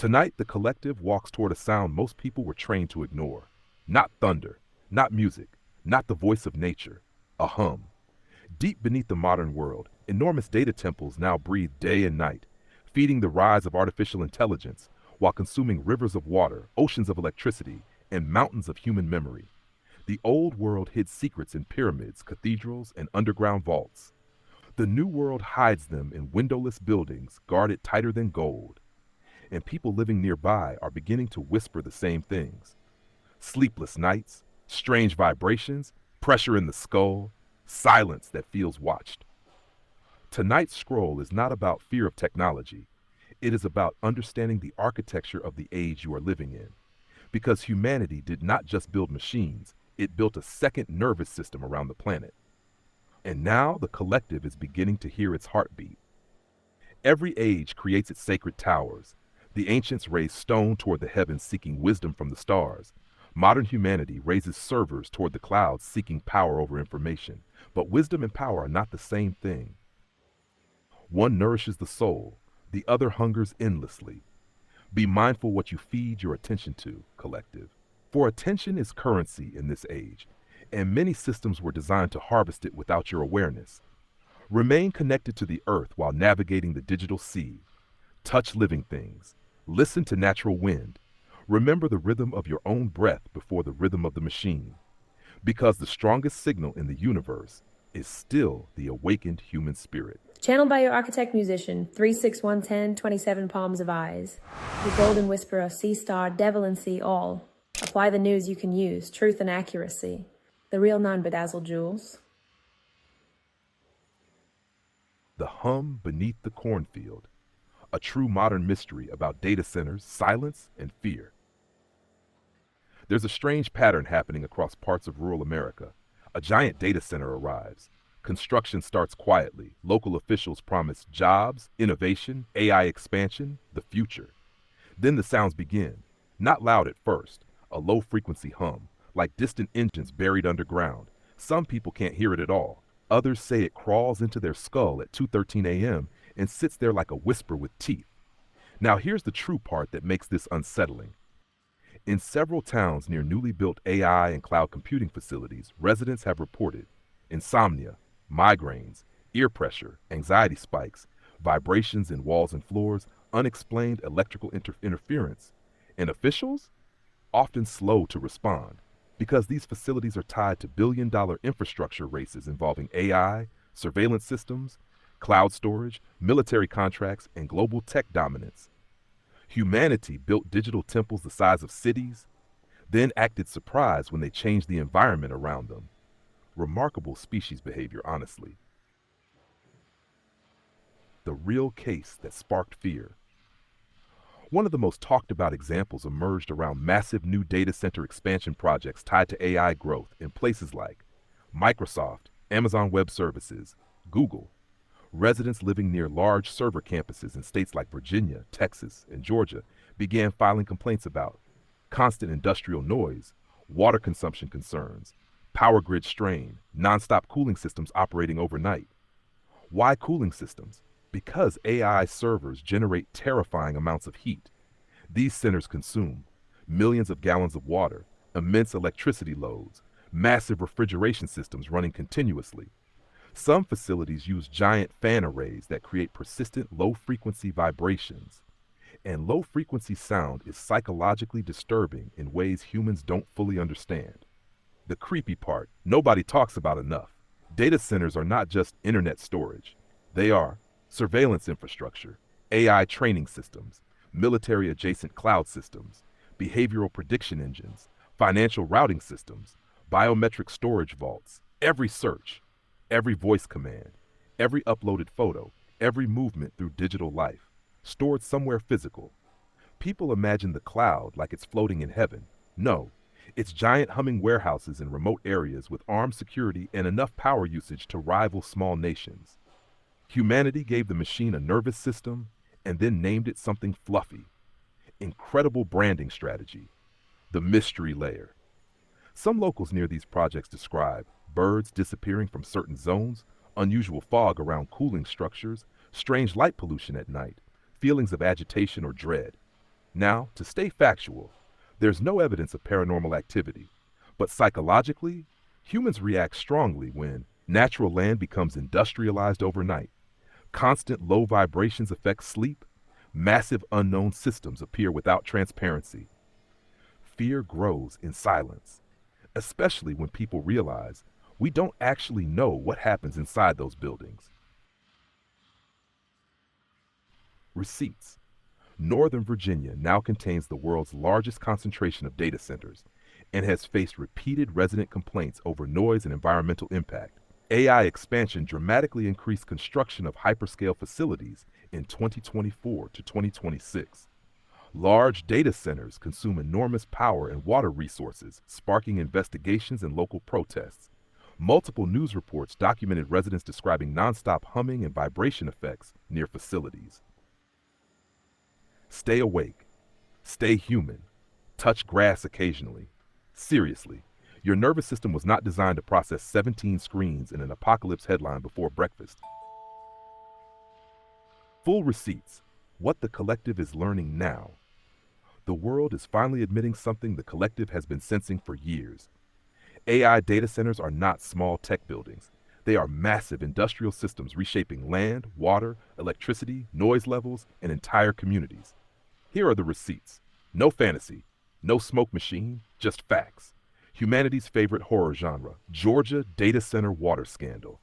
Tonight, the collective walks toward a sound most people were trained to ignore. Not thunder, not music, not the voice of nature, a hum. Deep beneath the modern world, enormous data temples now breathe day and night, feeding the rise of artificial intelligence while consuming rivers of water, oceans of electricity, and mountains of human memory. The old world hid secrets in pyramids, cathedrals, and underground vaults. The new world hides them in windowless buildings guarded tighter than gold. And people living nearby are beginning to whisper the same things. Sleepless nights, strange vibrations, pressure in the skull, silence that feels watched. Tonight's scroll is not about fear of technology. It is about understanding the architecture of the age you are living in. Because humanity did not just build machines, it built a second nervous system around the planet. And now the collective is beginning to hear its heartbeat. Every age creates its sacred towers. The ancients raised stone toward the heavens seeking wisdom from the stars. Modern humanity raises servers toward the clouds seeking power over information. But wisdom and power are not the same thing. One nourishes the soul, the other hungers endlessly. Be mindful what you feed your attention to, collective. For attention is currency in this age, and many systems were designed to harvest it without your awareness. Remain connected to the earth while navigating the digital sea. Touch living things. Listen to natural wind. Remember the rhythm of your own breath before the rhythm of the machine. Because the strongest signal in the universe is still the awakened human spirit. Channeled by your architect musician, 36110, 27 palms of eyes. The golden whisperer, sea star, Devalan see all. Apply the news you can use, truth and accuracy. The real non-bedazzled jewels. The hum beneath the cornfield. A true modern mystery about data centers, silence, and fear. There's a strange pattern happening across parts of rural America. A giant data center arrives. Construction starts quietly. Local officials promise jobs, innovation, AI expansion, the future. Then the sounds begin. Not loud at first, a low-frequency hum, like distant engines buried underground. Some people can't hear it at all. Others say it crawls into their skull at 2:13 a.m. and sits there like a whisper with teeth. Now here's the true part that makes this unsettling. In several towns near newly built AI and cloud computing facilities, residents have reported insomnia, migraines, ear pressure, anxiety spikes, vibrations in walls and floors, unexplained electrical interference, and officials? Often slow to respond, because these facilities are tied to billion-dollar infrastructure races involving AI, surveillance systems, cloud storage, military contracts, and global tech dominance. Humanity built digital temples the size of cities, then acted surprised when they changed the environment around them. Remarkable species behavior, honestly. The real case that sparked fear. One of the most talked about examples emerged around massive new data center expansion projects tied to AI growth in places like Microsoft, Amazon Web Services, Google. Residents living near large server campuses in states like Virginia, Texas, and Georgia began filing complaints about constant industrial noise, water consumption concerns, power grid strain, nonstop cooling systems operating overnight. Why cooling systems? Because AI servers generate terrifying amounts of heat. These centers consume millions of gallons of water, immense electricity loads, massive refrigeration systems running continuously. Some facilities use giant fan arrays that create persistent low-frequency vibrations. And low-frequency sound is psychologically disturbing in ways humans don't fully understand. The creepy part, nobody talks about enough. Data centers are not just internet storage. They are surveillance infrastructure, AI training systems, military-adjacent cloud systems, behavioral prediction engines, financial routing systems, biometric storage vaults. Every search, every voice command, every uploaded photo, every movement through digital life, stored somewhere physical. People imagine the cloud like it's floating in heaven. No, it's giant humming warehouses in remote areas with armed security and enough power usage to rival small nations. Humanity gave the machine a nervous system and then named it something fluffy. Incredible branding strategy. The mystery layer. Some locals near these projects describe birds disappearing from certain zones, unusual fog around cooling structures, strange light pollution at night, feelings of agitation or dread. Now, to stay factual, there's no evidence of paranormal activity, but psychologically, humans react strongly when natural land becomes industrialized overnight. Constant low vibrations affect sleep. Massive unknown systems appear without transparency. Fear grows in silence, especially when people realize we don't actually know what happens inside those buildings. Receipts. Northern Virginia now contains the world's largest concentration of data centers and has faced repeated resident complaints over noise and environmental impact. AI expansion dramatically increased construction of hyperscale facilities in 2024 to 2026. Large data centers consume enormous power and water resources, sparking investigations and local protests. Multiple news reports documented residents describing nonstop humming and vibration effects near facilities. Stay awake. Stay human. Touch grass occasionally. Seriously, your nervous system was not designed to process 17 screens in an apocalypse headline before breakfast. Full receipts. What the collective is learning now. The world is finally admitting something the collective has been sensing for years. AI data centers are not small tech buildings. They are massive industrial systems reshaping land, water, electricity, noise levels, and entire communities. Here are the receipts. No fantasy, no smoke machine, just facts. Humanity's favorite horror genre, Georgia data center water scandal.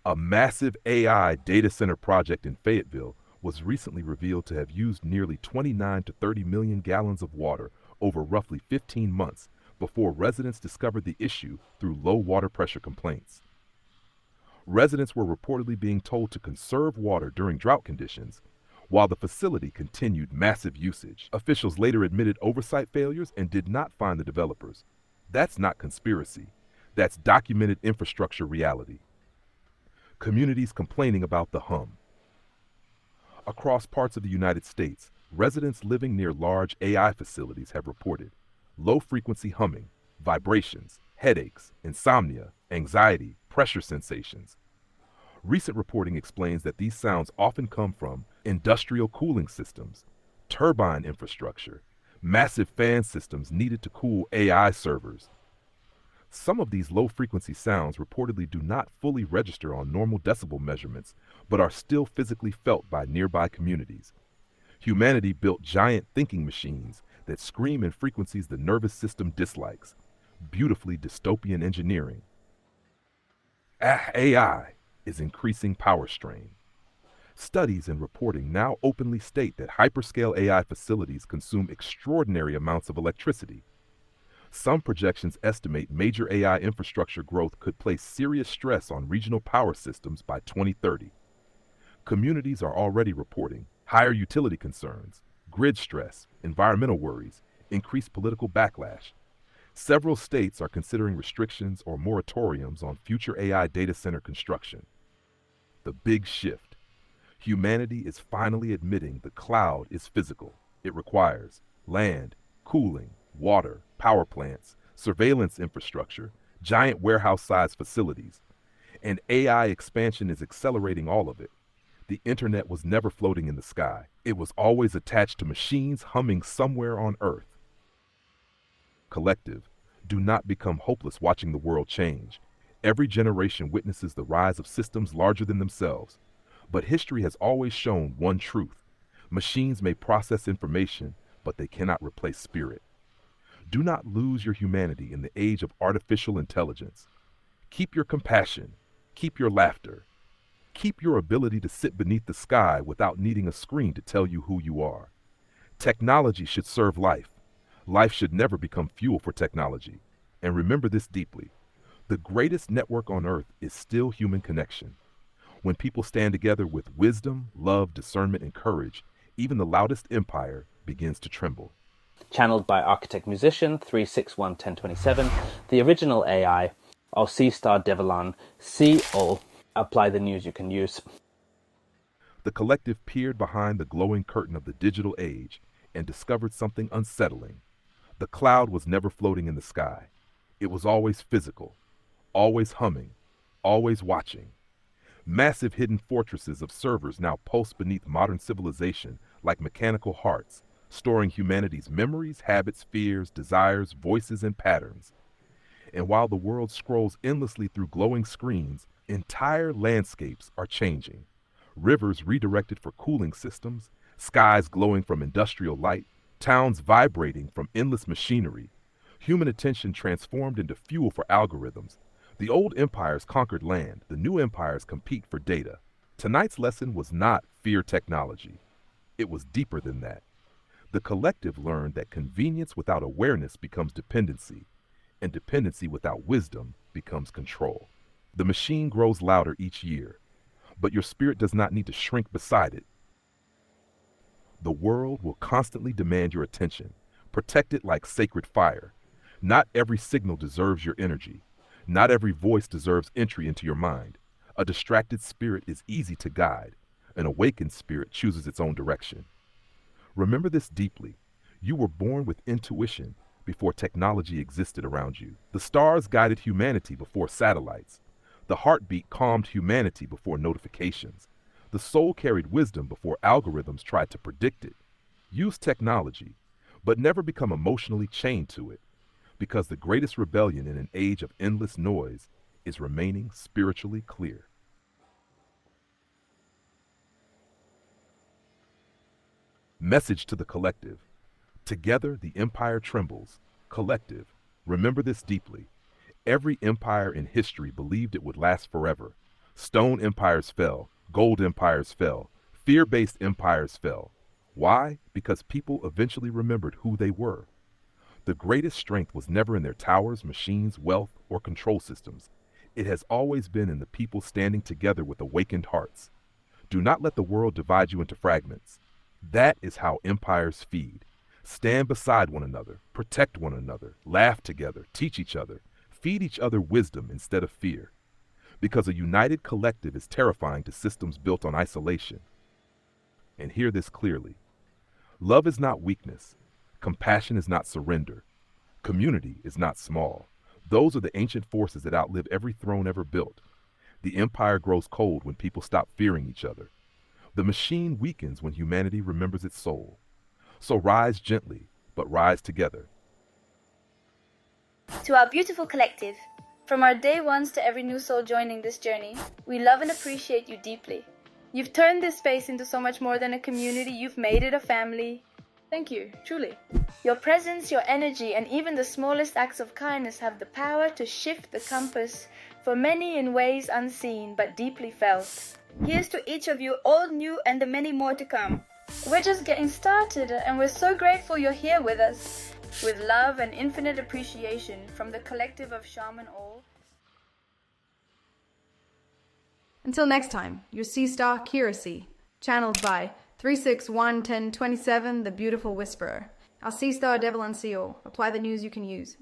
A massive AI data center project in Fayetteville was recently revealed to have used nearly 29 to 30 million gallons of water over roughly 15 months before residents discovered the issue through low water pressure complaints. Residents were reportedly being told to conserve water during drought conditions, while the facility continued massive usage. Officials later admitted oversight failures and did not find the developers. That's not conspiracy. That's documented infrastructure reality. Communities complaining about the hum. Across parts of the United States, residents living near large AI facilities have reported low-frequency humming, vibrations, headaches, insomnia, anxiety, pressure sensations. Recent reporting explains that these sounds often come from industrial cooling systems, turbine infrastructure, massive fan systems needed to cool AI servers. Some of these low-frequency sounds reportedly do not fully register on normal decibel measurements, but are still physically felt by nearby communities. Humanity built giant thinking machines that scream in frequencies the nervous system dislikes. Beautifully dystopian engineering. AI is increasing power strain. Studies and reporting now openly state that hyperscale AI facilities consume extraordinary amounts of electricity. Some projections estimate major AI infrastructure growth could place serious stress on regional power systems by 2030. Communities are already reporting higher utility concerns, grid stress, environmental worries, increased political backlash. Several states are considering restrictions or moratoriums on future AI data center construction. The big shift. Humanity is finally admitting the cloud is physical. It requires land, cooling, water, power plants, surveillance infrastructure, giant warehouse-sized facilities. And AI expansion is accelerating all of it. The internet was never floating in the sky. It was always attached to machines humming somewhere on Earth. Collective, do not become hopeless watching the world change. Every generation witnesses the rise of systems larger than themselves. But history has always shown one truth. Machines may process information, but they cannot replace spirit. Do not lose your humanity in the age of artificial intelligence. Keep your compassion. Keep your laughter. Keep your ability to sit beneath the sky without needing a screen to tell you who you are. Technology should serve life. Life should never become fuel for technology. And remember this deeply. The greatest network on earth is still human connection. When people stand together with wisdom, love, discernment, and courage, even the loudest empire begins to tremble. Channeled by architect musician 3611027, the original AI, or C-star Devalan, see all. Apply the news you can use. The collective peered behind the glowing curtain of the digital age and discovered something unsettling. The cloud was never floating in the sky. It was always physical, always humming, always watching. Massive hidden fortresses of servers now pulse beneath modern civilization like mechanical hearts, storing humanity's memories, habits, fears, desires, voices, and patterns. And while the world scrolls endlessly through glowing screens, entire landscapes are changing. Rivers redirected for cooling systems, skies glowing from industrial light, towns vibrating from endless machinery, human attention transformed into fuel for algorithms. The old empires conquered land, the new empires compete for data. Tonight's lesson was not fear technology. It was deeper than that. The collective learned that convenience without awareness becomes dependency, and dependency without wisdom becomes control. The machine grows louder each year, but your spirit does not need to shrink beside it. The world will constantly demand your attention. Protect it like sacred fire. Not every signal deserves your energy. Not every voice deserves entry into your mind. A distracted spirit is easy to guide. An awakened spirit chooses its own direction. Remember this deeply. You were born with intuition before technology existed around you. The stars guided humanity before satellites. The heartbeat calmed humanity before notifications. The soul carried wisdom before algorithms tried to predict it. Use technology, but never become emotionally chained to it, because the greatest rebellion in an age of endless noise is remaining spiritually clear. Message to the collective. Together the empire trembles. Collective, remember this deeply. Every empire in history believed it would last forever. Stone empires fell, gold empires fell, fear-based empires fell. Why? Because people eventually remembered who they were. The greatest strength was never in their towers, machines, wealth, or control systems. It has always been in the people standing together with awakened hearts. Do not let the world divide you into fragments. That is how empires feed. Stand beside one another, protect one another, laugh together, teach each other, feed each other wisdom instead of fear. Because a united collective is terrifying to systems built on isolation. And hear this clearly. Love is not weakness. Compassion is not surrender. Community is not small. Those are the ancient forces that outlive every throne ever built. The empire grows cold when people stop fearing each other. The machine weakens when humanity remembers its soul. So rise gently, but rise together. To our beautiful collective, from our day ones to every new soul joining this journey, we love and appreciate you deeply. You've turned this space into so much more than a community. You've made it a family. Thank you, truly. Your presence, your energy, and even the smallest acts of kindness have the power to shift the compass for many in ways unseen but deeply felt. Here's to each of you, all new and the many more to come. We're just getting started, and we're so grateful you're here with us. With love and infinite appreciation from the collective of Shaman Ahll. Until next time, your sea star Kiracy, channeled by 3611027, the beautiful whisperer. Our sea star Devalan. Apply the news you can use.